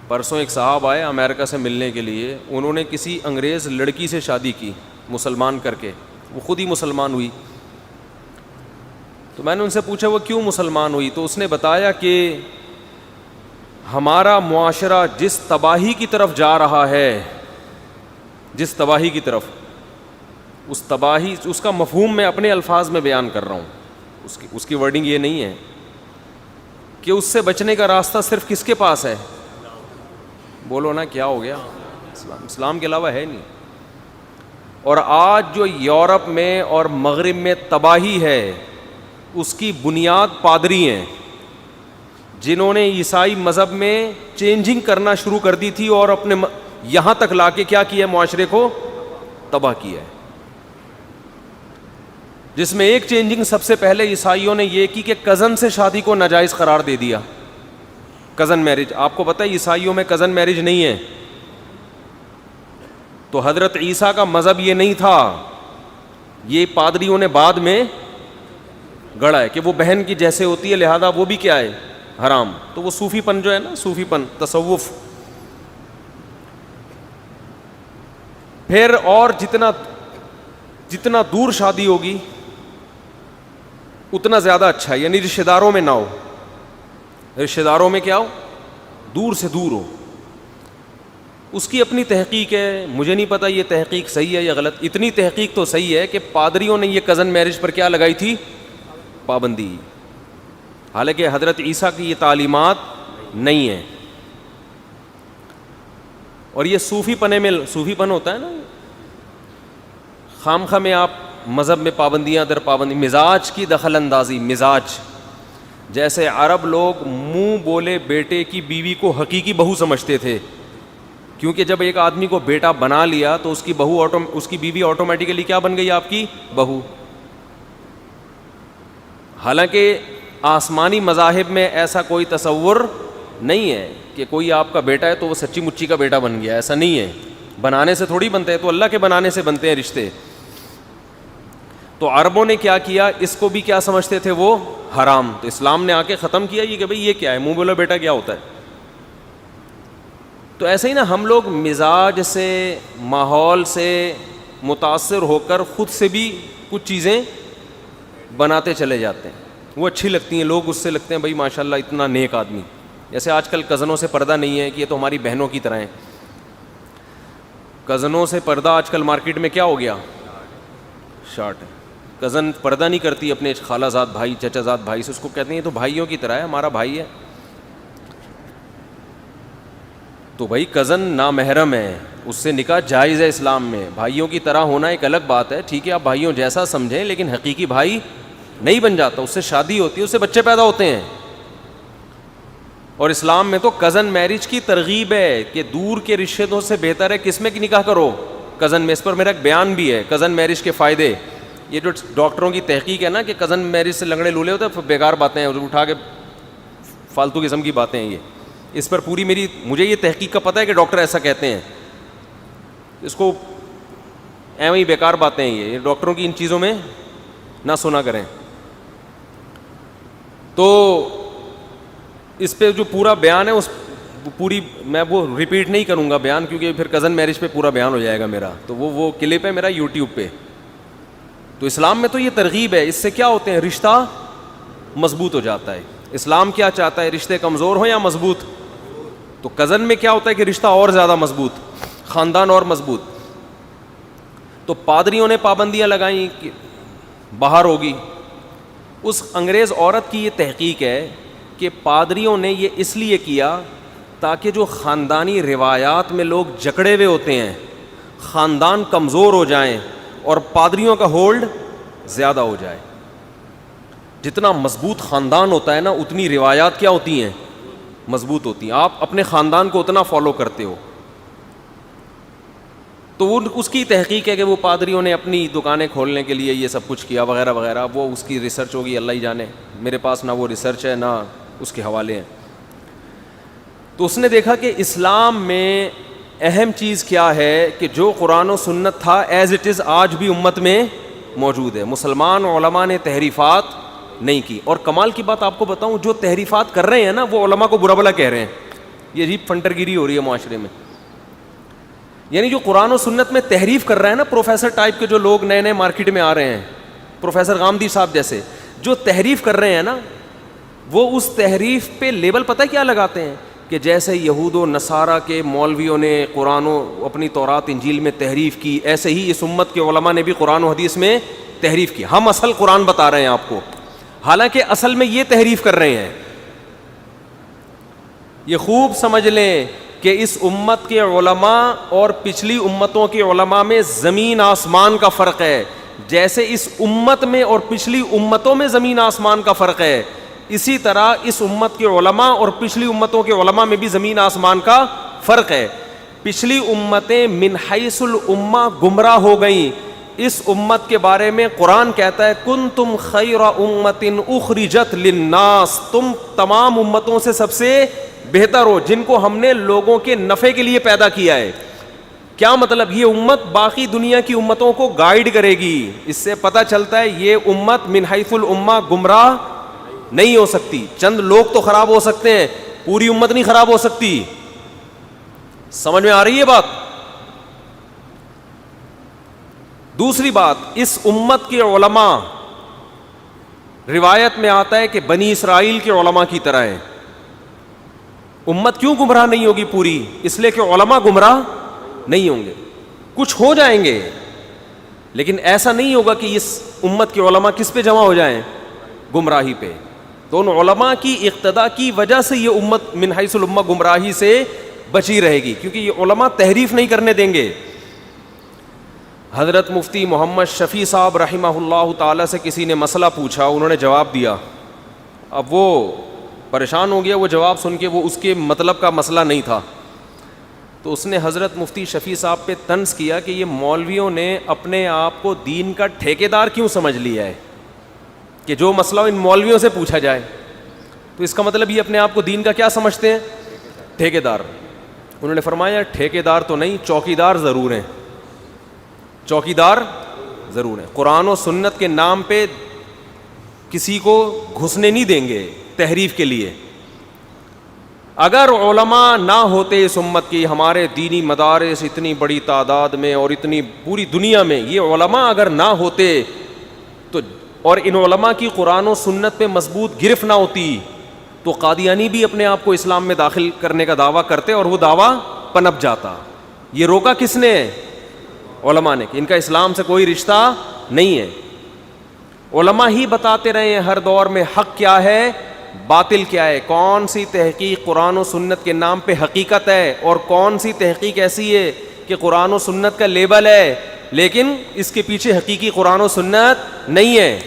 پرسوں ایک صاحب آئے امریکہ سے ملنے کے لیے, انہوں نے کسی انگریز لڑکی سے شادی کی مسلمان کر کے, وہ خود ہی مسلمان ہوئی. تو میں نے ان سے پوچھا وہ کیوں مسلمان ہوئی, تو اس نے بتایا کہ ہمارا معاشرہ جس تباہی کی طرف جا رہا ہے, جس تباہی کی طرف, اس تباہی, اس کا مفہوم میں اپنے الفاظ میں بیان کر رہا ہوں, اس کی ورڈنگ یہ نہیں ہے کہ اس سے بچنے کا راستہ صرف کس کے پاس ہے. بولو نا کیا ہو گیا, اسلام کے علاوہ ہے نہیں. اور آج جو یورپ میں اور مغرب میں تباہی ہے اس کی بنیاد پادری ہیں, جنہوں نے عیسائی مذہب میں چینجنگ کرنا شروع کر دی تھی اور اپنے یہاں تک لا کے کیا کیا, معاشرے کو تباہ کیا ہے. جس میں ایک چینجنگ سب سے پہلے عیسائیوں نے یہ کی کہ کزن سے شادی کو ناجائز قرار دے دیا. کزن میرج, آپ کو پتہ ہے عیسائیوں میں کزن میرج نہیں ہے. تو حضرت عیسیٰ کا مذہب یہ نہیں تھا, یہ پادریوں نے بعد میں گڑا ہے کہ وہ بہن کی جیسے ہوتی ہے لہذا وہ بھی کیا ہے, حرام. تو وہ صوفی پن جو ہے نا, صوفی پن, تصوف. پھر اور جتنا دور شادی ہوگی اتنا زیادہ اچھا ہے, یعنی رشتہ داروں میں نہ ہو, رشتہ داروں میں کیا ہو, دور سے دور ہو. اس کی اپنی تحقیق ہے, مجھے نہیں پتا یہ تحقیق صحیح ہے یا غلط. اتنی تحقیق تو صحیح ہے کہ پادریوں نے یہ کزن میرج پر کیا لگائی تھی, پابندی. حالانکہ حضرت عیسیٰ کی یہ تعلیمات نہیں ہیں. اور یہ صوفی پنے میں, صوفی پن ہوتا ہے نا, خام خواہ میں آپ مذہب میں پابندیاں در پابندی, مزاج کی دخل اندازی, مزاج. جیسے عرب لوگ منہ بولے بیٹے کی بیوی کو حقیقی بہو سمجھتے تھے, کیونکہ جب ایک آدمی کو بیٹا بنا لیا تو اس کی بہو اس کی بیوی آٹومیٹیکلی کیا بن گئی, آپ کی بہو. حالانکہ آسمانی مذاہب میں ایسا کوئی تصور نہیں ہے کہ کوئی آپ کا بیٹا ہے تو وہ سچی مچی کا بیٹا بن گیا, ایسا نہیں ہے. بنانے سے تھوڑی بنتے ہیں, تو اللہ کے بنانے سے بنتے ہیں رشتے. تو عربوں نے کیا کیا, اس کو بھی کیا سمجھتے تھے وہ, حرام. تو اسلام نے آ کے ختم کیا یہ کہ بھئی یہ کیا ہے, منہ بولا بیٹا کیا ہوتا ہے. تو ایسے ہی نا ہم لوگ مزاج سے, ماحول سے متاثر ہو کر خود سے بھی کچھ چیزیں بناتے چلے جاتے ہیں. وہ اچھی لگتی ہیں, لوگ اس سے لگتے ہیں بھائی ماشاء اللہ اتنا نیک آدمی. جیسے آج کل کزنوں سے پردہ نہیں ہے کہ یہ تو ہماری بہنوں کی طرح ہیں. کزنوں سے پردہ آج کل مارکیٹ میں کیا ہو گیا, شارٹ ہے. کزن پردہ نہیں کرتی اپنے خالہ زاد بھائی, چچا زاد بھائی سے, اس کو کہتے ہیں تو بھائیوں کی طرح ہے, ہمارا بھائی ہے. تو بھائی کزن نامحرم ہے, اس سے نکاح جائز ہے اسلام میں. بھائیوں کی طرح ہونا ایک الگ بات ہے, ٹھیک ہے آپ بھائیوں جیسا سمجھیں, لیکن حقیقی بھائی نہیں بن جاتا. اس سے شادی ہوتی ہے, اس سے بچے پیدا ہوتے ہیں. اور اسلام میں تو کزن میرج کی ترغیب ہے کہ دور کے رشتوں سے بہتر ہے کس میں کی نکاح کرو, کزن میں. اس پر میرا ایک بیان بھی ہے, کزن میرج کے فائدے. یہ جو ڈاکٹروں کی تحقیق ہے نا کہ کزن میرج سے لنگڑے لولے ہوتے ہیں, بیکار باتیں ہیں, اٹھا کے فالتو قسم کی باتیں ہیں یہ. اس پر پوری مجھے یہ تحقیق کا پتہ ہے کہ ڈاکٹر ایسا کہتے ہیں. اس کو ایویں ہی بیکار باتیں ہیں یہ ڈاکٹروں کی, ان چیزوں میں نہ سنا کریں. تو اس پہ جو پورا بیان ہے اس پوری میں وہ ریپیٹ نہیں کروں گا بیان, کیونکہ پھر کزن میرج پہ پورا بیان ہو جائے گا میرا. تو وہ کلپ ہے میرا یوٹیوب پہ. تو اسلام میں تو یہ ترغیب ہے, اس سے کیا ہوتے ہیں, رشتہ مضبوط ہو جاتا ہے. اسلام کیا چاہتا ہے, رشتے کمزور ہوں یا مضبوط. تو کزن میں کیا ہوتا ہے کہ رشتہ اور زیادہ مضبوط, خاندان اور مضبوط. تو پادریوں نے پابندیاں لگائیں کہ باہر ہوگی. اس انگریز عورت کی یہ تحقیق ہے کہ پادریوں نے یہ اس لیے کیا تاکہ جو خاندانی روایات میں لوگ جکڑے ہوئے ہوتے ہیں, خاندان کمزور ہو جائیں اور پادریوں کا ہولڈ زیادہ ہو جائے. جتنا مضبوط خاندان ہوتا ہے نا اتنی روایات کیا ہوتی ہیں, مضبوط ہوتی ہیں. آپ اپنے خاندان کو اتنا فالو کرتے ہو. تو وہ اس کی تحقیق ہے کہ وہ پادریوں نے اپنی دکانیں کھولنے کے لیے یہ سب کچھ کیا وغیرہ وغیرہ. وہ اس کی ریسرچ ہوگی, اللہ ہی جانے. میرے پاس نہ وہ ریسرچ ہے نہ اس کے حوالے ہیں. تو اس نے دیکھا کہ اسلام میں اہم چیز کیا ہے کہ جو قرآن و سنت تھا ایز اٹ از آج بھی امت میں موجود ہے. مسلمان علماء نے تحریفات نہیں کی. اور کمال کی بات آپ کو بتاؤں, جو تحریفات کر رہے ہیں نا وہ علماء کو برا بھلا کہہ رہے ہیں. یہ عجیب فنٹرگیری ہو رہی ہے معاشرے میں. یعنی جو قرآن و سنت میں تحریف کر رہے ہیں نا پروفیسر ٹائپ کے جو لوگ نئے نئے مارکیٹ میں آ رہے ہیں, پروفیسر غامدی صاحب جیسے, جو تحریف کر رہے ہیں نا, وہ اس تحریف پہ لیبل پتہ کیا لگاتے ہیں کہ جیسے یہود و نصارہ کے مولویوں نے قرآن و اپنی تورات انجیل میں تحریف کی, ایسے ہی اس امت کے علماء نے بھی قرآن و حدیث میں تحریف کی. ہم اصل قرآن بتا رہے ہیں آپ کو, حالانکہ اصل میں یہ تحریف کر رہے ہیں. یہ خوب سمجھ لیں کہ اس امت کے علماء اور پچھلی امتوں کے علماء میں زمین آسمان کا فرق ہے. جیسے اس امت میں اور پچھلی امتوں میں زمین آسمان کا فرق ہے, اسی طرح اس امت کے علماء اور پچھلی امتوں کے علماء میں بھی زمین آسمان کا فرق ہے. پچھلی امتیں من حیث الامہ گمراہ ہو گئیں. اس امت کے بارے میں قرآن کہتا ہے کنتم خیر امت اخرجت للناس, تم تمام امتوں سے سب سے بہتر ہو جن کو ہم نے لوگوں کے نفع کے لیے پیدا کیا ہے. کیا مطلب؟ یہ امت باقی دنیا کی امتوں کو گائیڈ کرے گی. اس سے پتہ چلتا ہے یہ امت من حیث الامہ گمراہ نہیں ہو سکتی. چند لوگ تو خراب ہو سکتے ہیں, پوری امت نہیں خراب ہو سکتی. سمجھ میں آ رہی ہے بات؟ دوسری بات, اس امت کے علماء, روایت میں آتا ہے کہ بنی اسرائیل کے علماء کی طرح ہے. امت کیوں گمراہ نہیں ہوگی پوری؟ اس لیے کہ علماء گمراہ نہیں ہوں گے. کچھ ہو جائیں گے لیکن ایسا نہیں ہوگا کہ اس امت کے علماء کس پہ جمع ہو جائیں؟ گمراہی پہ. تو ان علماء کی اقتداء کی وجہ سے یہ امت من حیث الامہ گمراہی سے بچی رہے گی, کیونکہ یہ علماء تحریف نہیں کرنے دیں گے. حضرت مفتی محمد شفیع صاحب رحمہ اللہ تعالی سے کسی نے مسئلہ پوچھا, انہوں نے جواب دیا. اب وہ پریشان ہو گیا, وہ جواب سن کے, وہ اس کے مطلب کا مسئلہ نہیں تھا. تو اس نے حضرت مفتی شفیع صاحب پہ طنز کیا کہ یہ مولویوں نے اپنے آپ کو دین کا ٹھیکیدار کیوں سمجھ لیا ہے کہ جو مسئلہ ان مولویوں سے پوچھا جائے. تو اس کا مطلب یہ اپنے آپ کو دین کا کیا سمجھتے ہیں؟ ٹھیکیدار. انہوں نے فرمایا ٹھیکیدار تو نہیں, چوکیدار ضرور ہیں. چوکیدار ضرور ہیں. قرآن و سنت کے نام پہ کسی کو گھسنے نہیں دیں گے تحریف کے لیے. اگر علماء نہ ہوتے اس امت کی, ہمارے دینی مدارس اتنی بڑی تعداد میں اور اتنی پوری دنیا میں, یہ علماء اگر نہ ہوتے تو, اور ان علماء کی قرآن و سنت پہ مضبوط گرفت نہ ہوتی, تو قادیانی بھی اپنے آپ کو اسلام میں داخل کرنے کا دعویٰ کرتے اور وہ دعویٰ پنپ جاتا. یہ روکا کس نے؟ علماء نے, کہ ان کا اسلام سے کوئی رشتہ نہیں ہے. علماء ہی بتاتے رہے ہیں ہر دور میں حق کیا ہے, باطل کیا ہے, کون سی تحقیق قرآن و سنت کے نام پہ حقیقت ہے اور کون سی تحقیق ایسی ہے کہ قرآن و سنت کا لیبل ہے لیکن اس کے پیچھے حقیقی قرآن و سنت نہیں ہے.